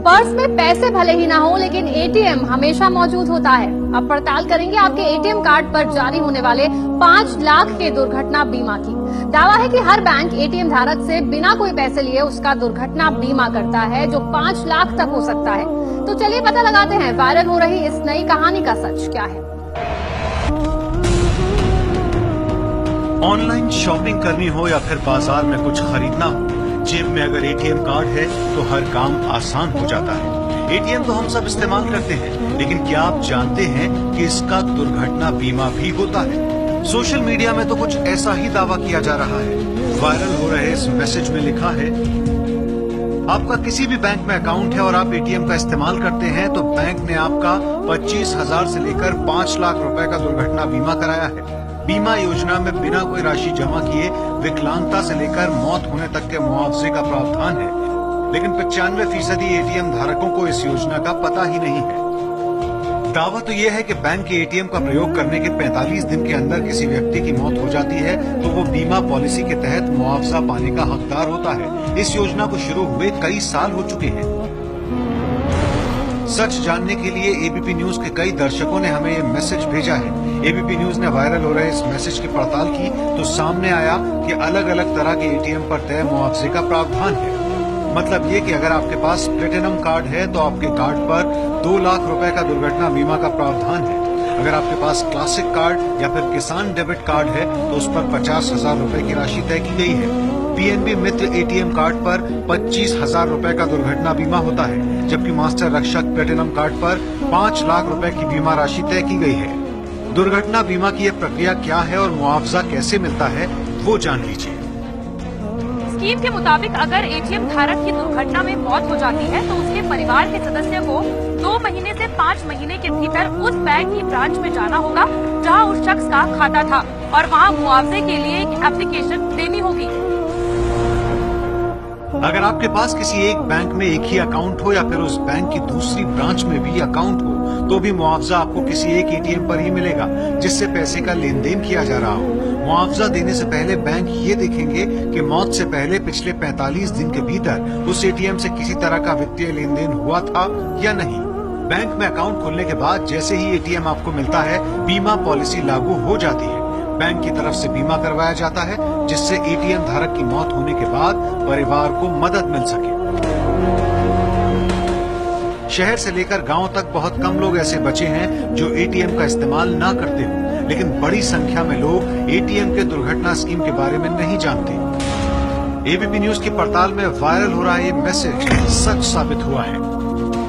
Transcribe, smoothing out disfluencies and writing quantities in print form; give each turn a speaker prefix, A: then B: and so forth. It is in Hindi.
A: पर्स में पैसे भले ही ना हो, लेकिन एटीएम हमेशा मौजूद होता है। अब पड़ताल करेंगे आपके एटीएम कार्ड पर जारी होने वाले 5 लाख के दुर्घटना बीमा की। दावा है कि हर बैंक एटीएम धारक से बिना कोई पैसे लिए उसका दुर्घटना बीमा करता है, जो 5 लाख तक हो सकता है। तो चलिए पता लगाते हैं वायरल हो रही इस नई कहानी का सच क्या है।
B: ऑनलाइन शॉपिंग करनी हो या फिर बाजार में कुछ खरीदना हो, जेब में अगर एटीएम कार्ड है तो हर काम आसान हो जाता है। एटीएम तो हम सब इस्तेमाल करते हैं, लेकिन क्या आप जानते हैं कि इसका दुर्घटना बीमा भी होता है? सोशल मीडिया में तो कुछ ऐसा ही दावा किया जा रहा है। वायरल हो रहे इस मैसेज में लिखा है, आपका किसी भी बैंक में अकाउंट है और आप एटीएम का इस्तेमाल करते हैं तो बैंक ने आपका 25,000 से लेकर 5 लाख रुपए का दुर्घटना बीमा कराया है। बीमा योजना में बिना कोई राशि जमा किए विकलांगता से लेकर मौत होने तक के मुआवजे का प्रावधान है, लेकिन 95% एटीएम धारकों को इस योजना का पता ही नहीं है। दावा तो यह है कि बैंक के एटीएम का प्रयोग करने के 45 दिन के अंदर किसी व्यक्ति की मौत हो जाती है तो वो बीमा पॉलिसी के तहत मुआवजा पाने का हकदार होता है। इस योजना को शुरू हुए कई साल हो चुके हैं। सच जानने के लिए एबीपी न्यूज के कई दर्शकों ने हमें ये मैसेज भेजा है। एबीपी न्यूज ने वायरल हो रहे इस मैसेज की पड़ताल की तो सामने आया कि अलग अलग तरह के एटीएम पर तय मुआवजे का प्रावधान है। मतलब ये कि अगर आपके पास प्लेटिनम कार्ड है तो आपके कार्ड पर 2 लाख रुपए का दुर्घटना बीमा का प्रावधान है। अगर आपके पास क्लासिक कार्ड या फिर किसान डेबिट कार्ड है तो उस पर 50,000 रुपए की राशि तय की गई है। पीएनबी मित्र एटीएम कार्ड पर 25,000 रुपए का दुर्घटना बीमा होता है, जबकि मास्टर रक्षक प्लेटिनम कार्ड पर 5 लाख रुपए की बीमा राशि तय की गई है। दुर्घटना बीमा की यह प्रक्रिया क्या है और मुआवजा कैसे मिलता है वो जान लीजिए।
A: स्कीम के मुताबिक अगर एटीएम धारक की दुर्घटना में मौत हो जाती है तो उसके परिवार के सदस्य को 2 महीने से 5 महीने के भीतर उस बैंक की ब्रांच में जाना होगा जहां उस शख्स का खाता था और वहां मुआवजे के लिए एक एप्लीकेशन देनी होगी।
B: अगर आपके पास किसी एक बैंक में एक ही अकाउंट हो या फिर उस बैंक की दूसरी ब्रांच में भी अकाउंट हो तो भी मुआवजा आपको किसी एक एटीएम पर ही मिलेगा जिससे पैसे का लेन देन किया जा रहा हो। मुआवजा देने से पहले बैंक ये देखेंगे कि मौत से पहले पिछले 45 दिन के भीतर उस एटीएम से किसी तरह का वित्तीय लेन देन हुआ था या नहीं। बैंक में अकाउंट खोलने के बाद जैसे ही एटीएम आपको मिलता है, बीमा पॉलिसी लागू हो जाती है। बैंक की तरफ से बीमा करवाया जाता है जिससे एटीएम धारक की मौत होने के बाद परिवार को मदद मिल सके। शहर से लेकर गांव तक बहुत कम लोग ऐसे बचे हैं जो एटीएम का इस्तेमाल ना करते हो, लेकिन बड़ी संख्या में लोग एटीएम के दुर्घटना स्कीम के बारे में नहीं जानते। एबीपी न्यूज की पड़ताल में वायरल हो रहा ये मैसेज सच साबित हुआ है।